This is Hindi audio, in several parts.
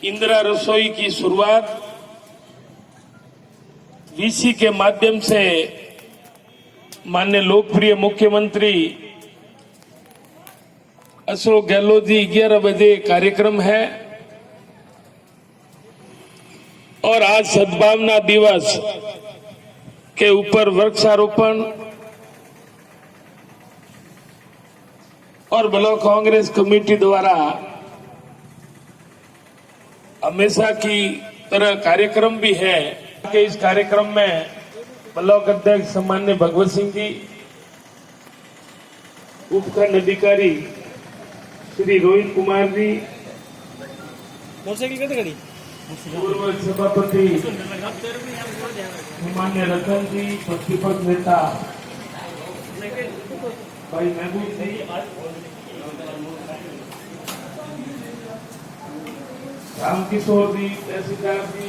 इंदिरा रसोई की शुरुआत वीसी के माध्यम से माननीय लोकप्रिय मुख्यमंत्री अशोक गहलोत जी 11 बजे कार्यक्रम है और आज सद्भावना दिवस के ऊपर वृक्षारोपण और ब्लॉक कांग्रेस कमेटी द्वारा हमेशा की तरह कार्यक्रम भी है कि इस कार्यक्रम में ब्लॉक अध्यक्ष सम्मान्य भगवत सिंह जी, उपखंड अधिकारी श्री रोहित कुमार जी, मोटरसाइकिल कैसे खड़ी, पूर्व सभापति सम्मान्य रतन जी, प्रतिपक्ष नेता भाई महबूब जी, रामकिशोर जी, तहसीलदार जी,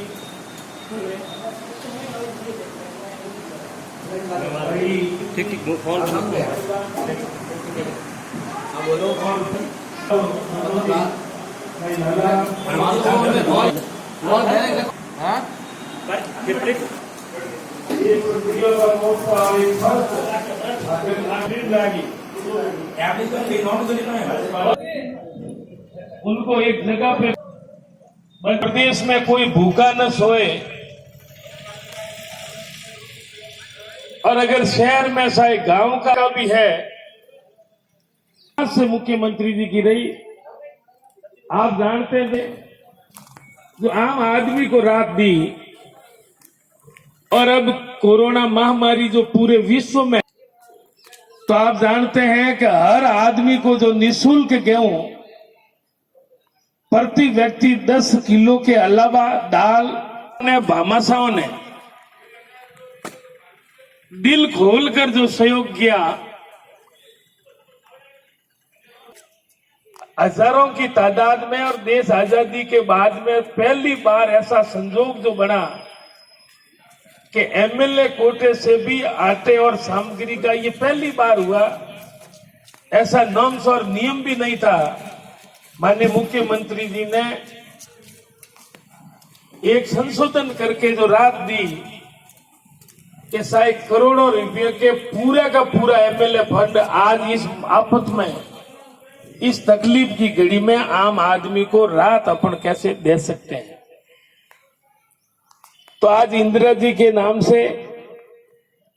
ठीक ठीक फोन बोलो उनको एक जगह पे प्रदेश में कोई भूखा न सोए और अगर शहर में चाहे गांव का भी है से मुख्यमंत्री जी की रही। आप जानते थे जो आम आदमी को राहत दी और अब कोरोना महामारी जो पूरे विश्व में, तो आप जानते हैं कि हर आदमी को जो निःशुल्क गेहूं प्रति व्यक्ति 10 किलो के अलावा दाल ने भामाशाहों ने दिल खोलकर जो सहयोग किया, हजारों की तादाद में, और देश आजादी के बाद में पहली बार ऐसा संजोग जो बना कि एमएलए कोटे से भी आटे और सामग्री का ये पहली बार हुआ। ऐसा नॉर्म्स और नियम भी नहीं था। माननीय मुख्यमंत्री जी ने एक संशोधन करके जो राहत दी कि शायद करोड़ों रुपए के पूरा का पूरा एमएलए फंड आज इस आफत में, इस तकलीफ की घड़ी में आम आदमी को राहत अपन कैसे दे सकते हैं। तो आज इंदिरा जी के नाम से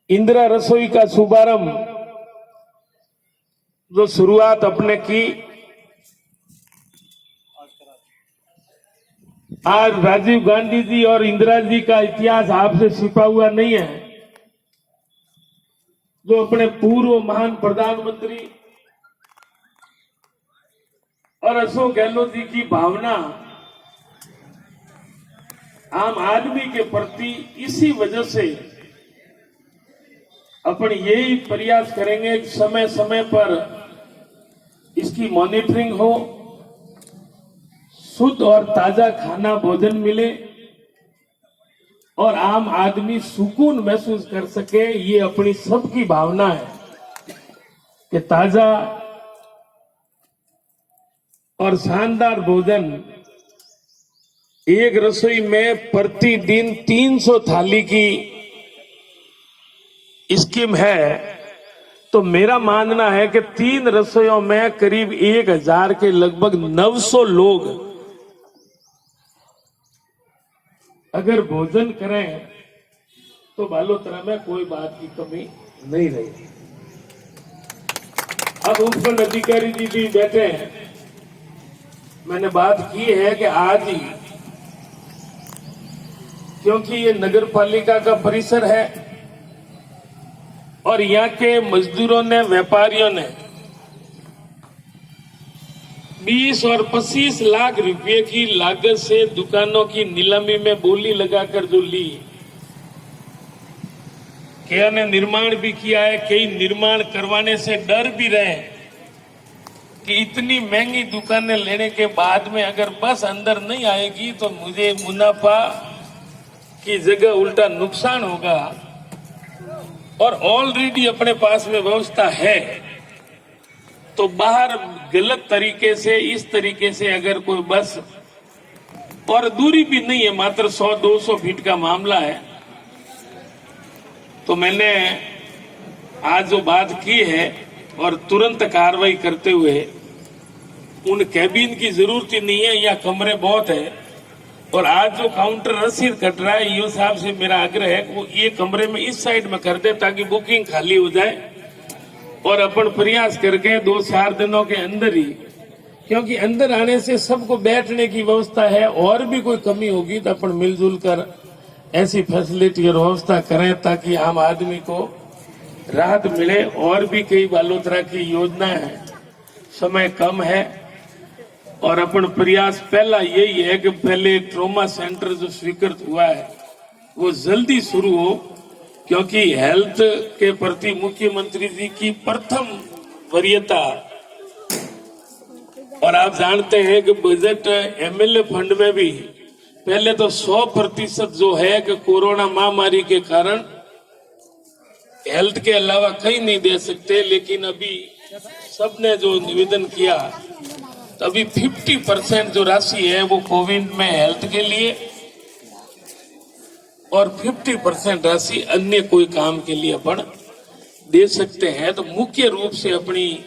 इंदिरा रसोई का शुभारंभ जो शुरुआत अपने की, आज राजीव गांधी जी और इंदिरा जी का इतिहास आपसे छिपा हुआ नहीं है। जो अपने पूर्व महान प्रधानमंत्री और अशोक गहलोत जी की भावना आम आदमी के प्रति, इसी वजह से अपन यही प्रयास करेंगे समय समय पर इसकी मॉनिटरिंग हो, शुद्ध और ताजा खाना भोजन मिले और आम आदमी सुकून महसूस कर सके। ये अपनी सबकी भावना है कि ताजा और शानदार भोजन। एक रसोई में प्रतिदिन 300 थाली की स्कीम है, तो मेरा मानना है कि 3 रसोइयों में करीब 1000 के लगभग 900 लोग अगर भोजन करें तो बालोतरा में कोई बात की कमी नहीं रहेगी। अब उपखंड अधिकारी जी भी बैठे हैं। मैंने बात की है कि आज ही, क्योंकि ये नगर पालिका का परिसर है और यहाँ के मजदूरों ने, व्यापारियों ने 20 और 25 लाख रुपए की लागत से दुकानों की नीलामी में बोली लगाकर जो ली, कई ने निर्माण भी किया है, कई निर्माण करवाने से डर भी रहे कि इतनी महंगी दुकानें लेने के बाद में अगर बस अंदर नहीं आएगी तो मुझे मुनाफा की जगह उल्टा नुकसान होगा। और ऑलरेडी अपने पास में व्यवस्था है, तो बाहर गलत तरीके से, इस तरीके से अगर कोई बस और दूरी भी नहीं है, मात्र 100-200 फीट का मामला है। तो मैंने आज जो बात की है और तुरंत कार्रवाई करते हुए उन कैबिन की जरूरत ही नहीं है, या कमरे बहुत है। और आज जो काउंटर रसीद कट रहा है, ईओ साहब से मेरा आग्रह है कि वो ये कमरे में इस साइड में कर दे ताकि बुकिंग खाली हो जाए, और अपन प्रयास करके 2-4 दिनों के अंदर ही, क्योंकि अंदर आने से सबको बैठने की व्यवस्था है, और भी कोई कमी होगी तो अपन मिलजुल कर ऐसी फैसिलिटी और व्यवस्था करें ताकि आम आदमी को राहत मिले। और भी कई बालोतरा की योजनाएं हैं, समय कम है, और अपन प्रयास पहला यही है कि पहले ट्रॉमा सेंटर जो स्वीकृत हुआ है वो जल्दी शुरू हो, क्योंकि हेल्थ के प्रति मुख्यमंत्री जी की प्रथम वरीयता। और आप जानते हैं कि बजट एमएलए फंड में भी पहले तो 100% जो है कि कोरोना महामारी के कारण हेल्थ के अलावा कहीं नहीं दे सकते, लेकिन अभी सबने जो निवेदन किया तो अभी 50% जो राशि है वो कोविड में हेल्थ के लिए, और 50% राशि अन्य कोई काम के लिए अपन दे सकते हैं। तो मुख्य रूप से अपनी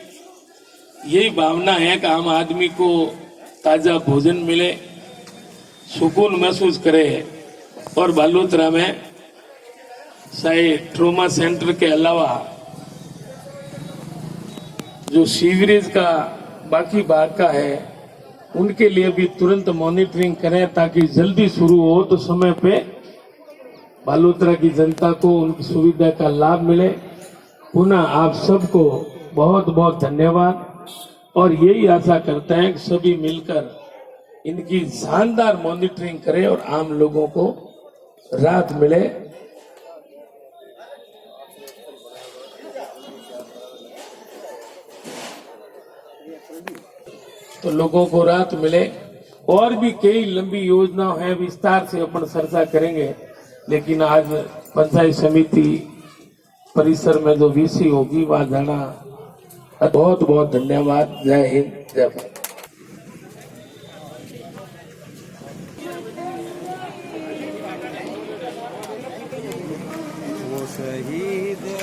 यही भावना है कि आम आदमी को ताजा भोजन मिले, सुकून महसूस करे। और बालोतरा में चाहे ट्रोमा सेंटर के अलावा जो सीवरेज का बाकी भाग का है उनके लिए भी तुरंत मॉनिटरिंग करें ताकि जल्दी शुरू हो तो समय पे बालोतरा की जनता को उनकी सुविधा का लाभ मिले। पुनः आप सबको बहुत बहुत धन्यवाद, और यही आशा करते हैं कि सभी मिलकर इनकी शानदार मॉनिटरिंग करें और आम लोगों को राहत मिले। तो लोगों को राहत मिले। और भी कई लंबी योजनाएं हैं, विस्तार से अपन चर्चा करेंगे, लेकिन आज पंचायत समिति परिसर में जो वीसी होगी वहां जाना। बहुत बहुत धन्यवाद। जय हिंद, जय भारत। वो शहीद है।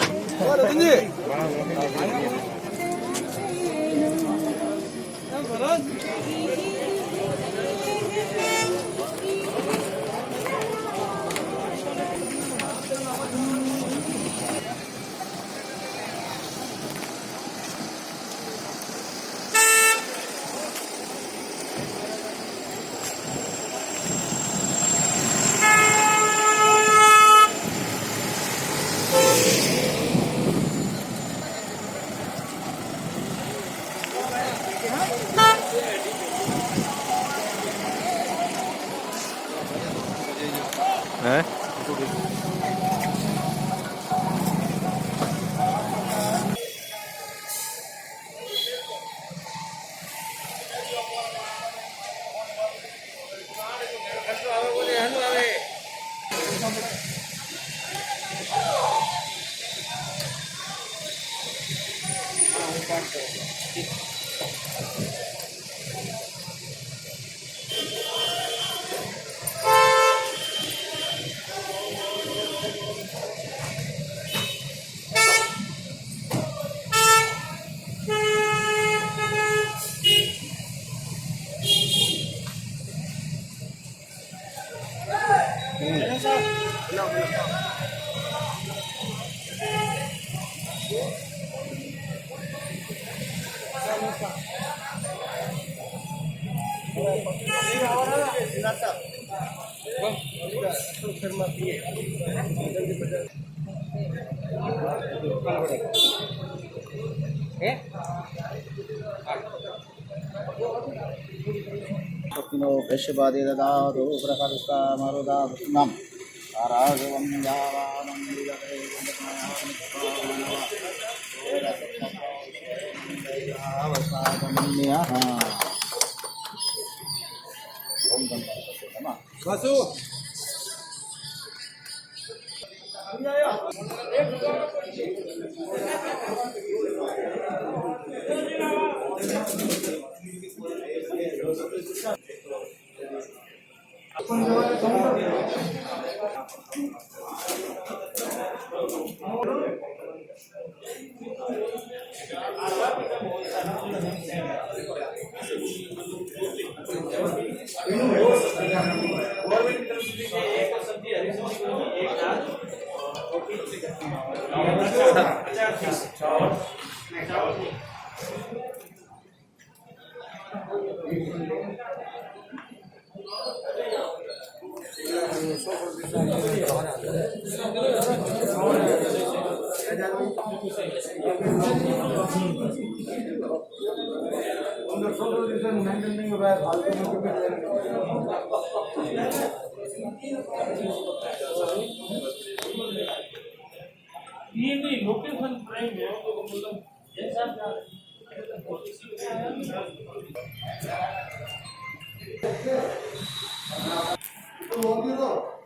वैश्यवादी ददातु प्रकरुष्टा मरुदा नाम आराघवं यावानंदिगतैर्वन्दनामनिपावनः ओम गणपति नमः। वासु ये नहीं लोकेशन प्राइम है वो मतलब जैसा तो